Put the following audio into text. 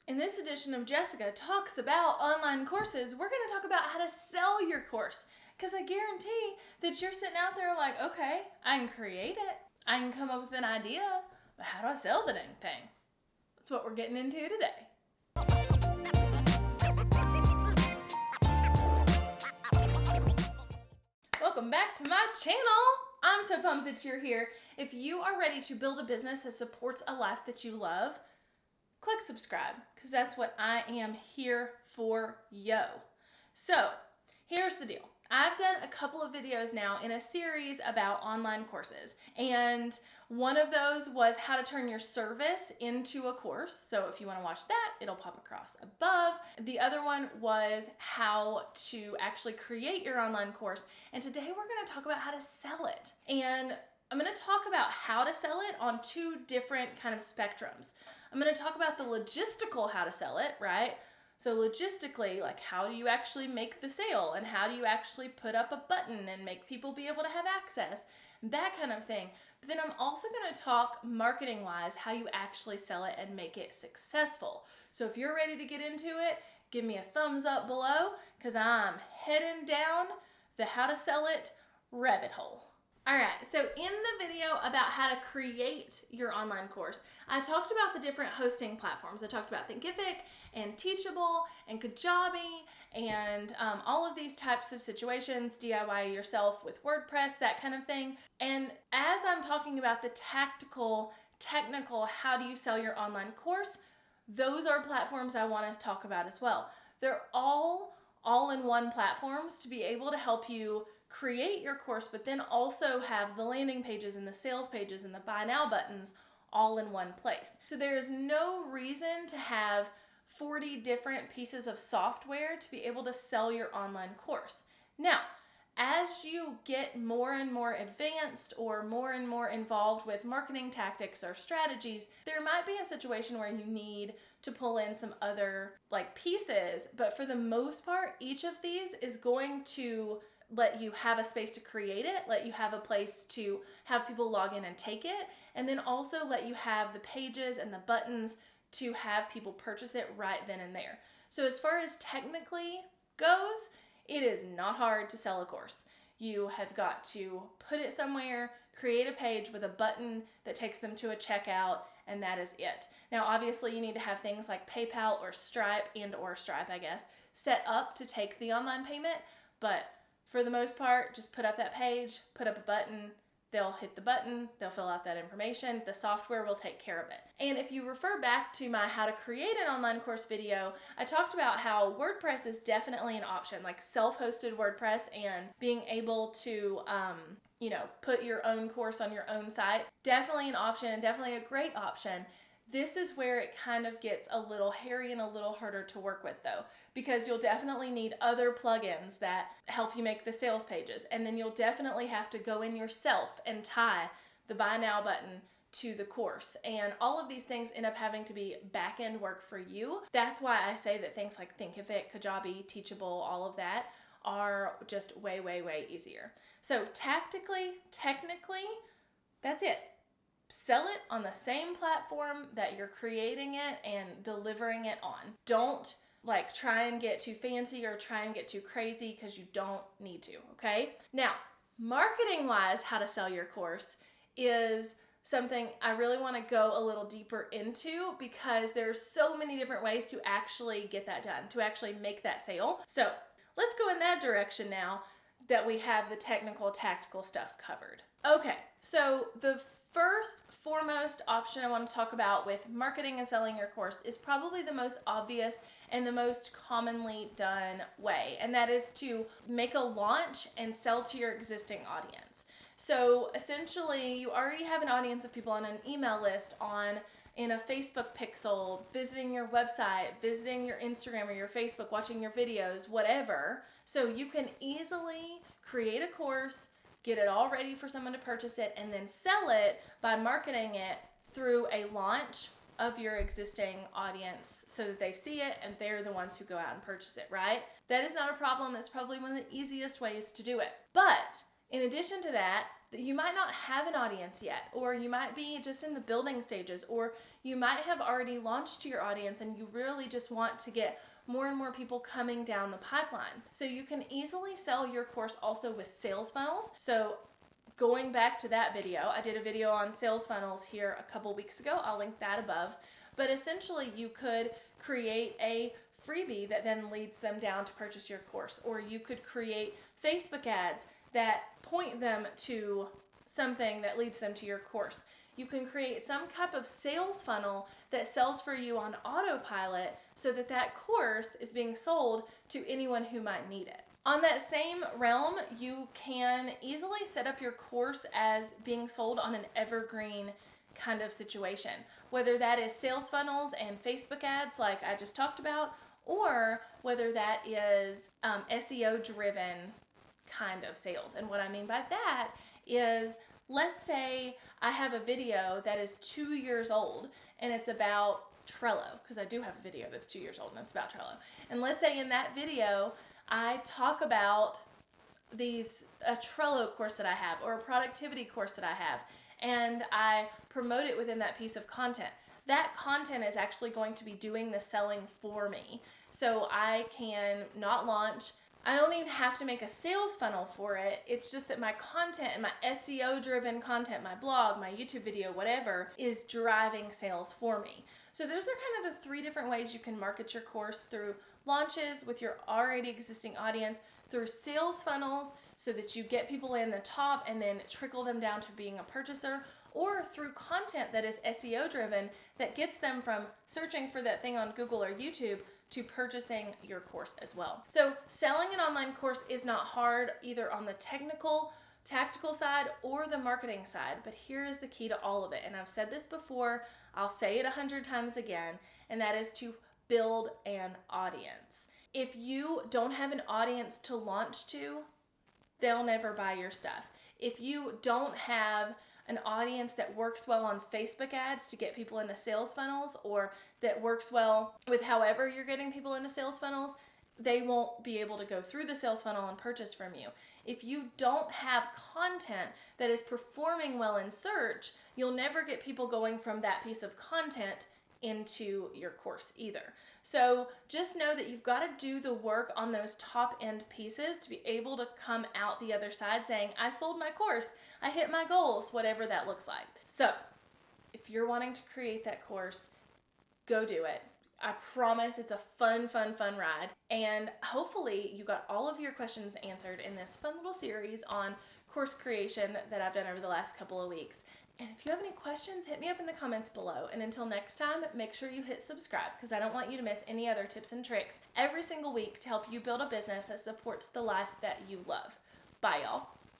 In this edition of Jessica Talks About Online Courses, we're going to talk about how to sell your course. Because I guarantee that you're sitting out there like, okay, I can create it. I can come up with an idea, but how do I sell the dang thing? That's what we're getting into today. Welcome back to my channel. I'm so pumped that you're here. If you are ready to build a business that supports a life that you love, click subscribe, because that's what I am here for, yo. So here's the deal. I've done a couple of videos now in a series about online courses, and one of those was how to turn your service into a course. So if you want to watch that, it'll pop across above. The other one was how to actually create your online course, and today we're going to talk about how to sell it. And I'm going to talk about how to sell it on two different kind of spectrums. I'm going to talk about the logistical how to sell it, right? So logistically, like how do you actually make the sale, and how do you actually put up a button and make people be able to have access, that kind of thing. But then I'm also going to talk marketing wise how you actually sell it and make it successful. So if you're ready to get into it, give me a thumbs up below, because I'm heading down the how to sell it rabbit hole. All right, so in the video about how to create your online course, I talked about the different hosting platforms. I talked about Thinkific and Teachable and Kajabi and all of these types of situations, DIY yourself with WordPress, that kind of thing. And as I'm talking about the technical, how do you sell your online course, those are platforms I want to talk about as well. They're all-in-one platforms to be able to help you create your course, but then also have the landing pages and the sales pages and the buy now buttons all in one place. So there's no reason to have 40 different pieces of software to be able to sell your online course. Now, as you get more and more advanced or more and more involved with marketing tactics or strategies, there might be a situation where you need to pull in some other pieces, but for the most part, each of these is going to let you have a space to create it, let you have a place to have people log in and take it, and then also let you have the pages and the buttons to have people purchase it right then and there. So as far as technically goes, it is not hard to sell a course. You have got to put it somewhere, create a page with a button that takes them to a checkout, and that is it. Now, obviously, you need to have things like PayPal or Stripe I guess, set up to take the online payment, but for the most part, just put up that page, put up a button, they'll hit the button, they'll fill out that information, the software will take care of it. And if you refer back to my how to create an online course video, I talked about how WordPress is definitely an option, like self-hosted WordPress and being able to, put your own course on your own site. Definitely an option, and definitely a great option. This is where it kind of gets a little hairy and a little harder to work with though, because you'll definitely need other plugins that help you make the sales pages. And then you'll definitely have to go in yourself and tie the buy now button to the course. And all of these things end up having to be back-end work for you. That's why I say that things like Thinkific, Kajabi, Teachable, all of that are just way, way, way easier. So technically, that's it. Sell it on the same platform that you're creating it and delivering it on. Don't try and get too fancy or try and get too crazy, because you don't need to, okay? Now, marketing wise, how to sell your course is something I really want to go a little deeper into, because there's so many different ways to actually get that done, to actually make that sale. So let's go in that direction now that we have the tactical stuff covered. Okay, so the first foremost option I want to talk about with marketing and selling your course is probably the most obvious and the most commonly done way, and that is to make a launch and sell to your existing audience. So essentially, you already have an audience of people on an email list, in a Facebook pixel, visiting your website, visiting your Instagram or your Facebook, watching your videos, whatever. So you can easily create a course, get it all ready for someone to purchase it, and then sell it by marketing it through a launch of your existing audience so that they see it and they're the ones who go out and purchase it, right? That is not a problem. It's probably one of the easiest ways to do it. But in addition to that, You might not have an audience yet, or you might be just in the building stages, or you might have already launched to your audience and you really just want to get more and more people coming down the pipeline. So you can easily sell your course also with sales funnels. So going back to that video, I did a video on sales funnels here a couple weeks ago. I'll link that above. But essentially you could create a freebie that then leads them down to purchase your course, or you could create Facebook ads that point them to something that leads them to your course. You can create some type of sales funnel that sells for you on autopilot so that that course is being sold to anyone who might need it. On that same realm, you can easily set up your course as being sold on an evergreen kind of situation, whether that is sales funnels and Facebook ads like I just talked about, or whether that is SEO driven kind of sales. And what I mean by that is, let's say I have a video that is 2 years old and it's about Trello, because I do have a video that's 2 years old and it's about Trello. And let's say in that video I talk about a Trello course that I have, or a productivity course that I have, and I promote it within that piece of content. That content is actually going to be doing the selling for me. So I can not launch. I don't even have to make a sales funnel for it. It's just that my content and my SEO driven content, my blog, my YouTube video, whatever, is driving sales for me. So those are kind of the 3 different ways you can market your course: through launches with your already existing audience, through sales funnels so that you get people in the top and then trickle them down to being a purchaser, or through content that is SEO driven that gets them from searching for that thing on Google or YouTube to purchasing your course as well. So selling an online course is not hard, either on the technical, tactical side or the marketing side, but here is the key to all of it. And I've said this before, I'll say it 100 times again, and that is to build an audience. If you don't have an audience to launch to, they'll never buy your stuff. If you don't have an audience that works well on Facebook ads to get people into sales funnels, or that works well with however you're getting people into sales funnels, they won't be able to go through the sales funnel and purchase from you. If you don't have content that is performing well in search, you'll never get people going from that piece of content into your course either. So just know that you've got to do the work on those top end pieces to be able to come out the other side saying, I sold my course, I hit my goals, whatever that looks like. So if you're wanting to create that course, go do it. I promise it's a fun ride. And hopefully you got all of your questions answered in this fun little series on course creation that I've done over the last couple of weeks. And if you have any questions, hit me up in the comments below. And until next time, make sure you hit subscribe, because I don't want you to miss any other tips and tricks every single week to help you build a business that supports the life that you love. Bye, y'all.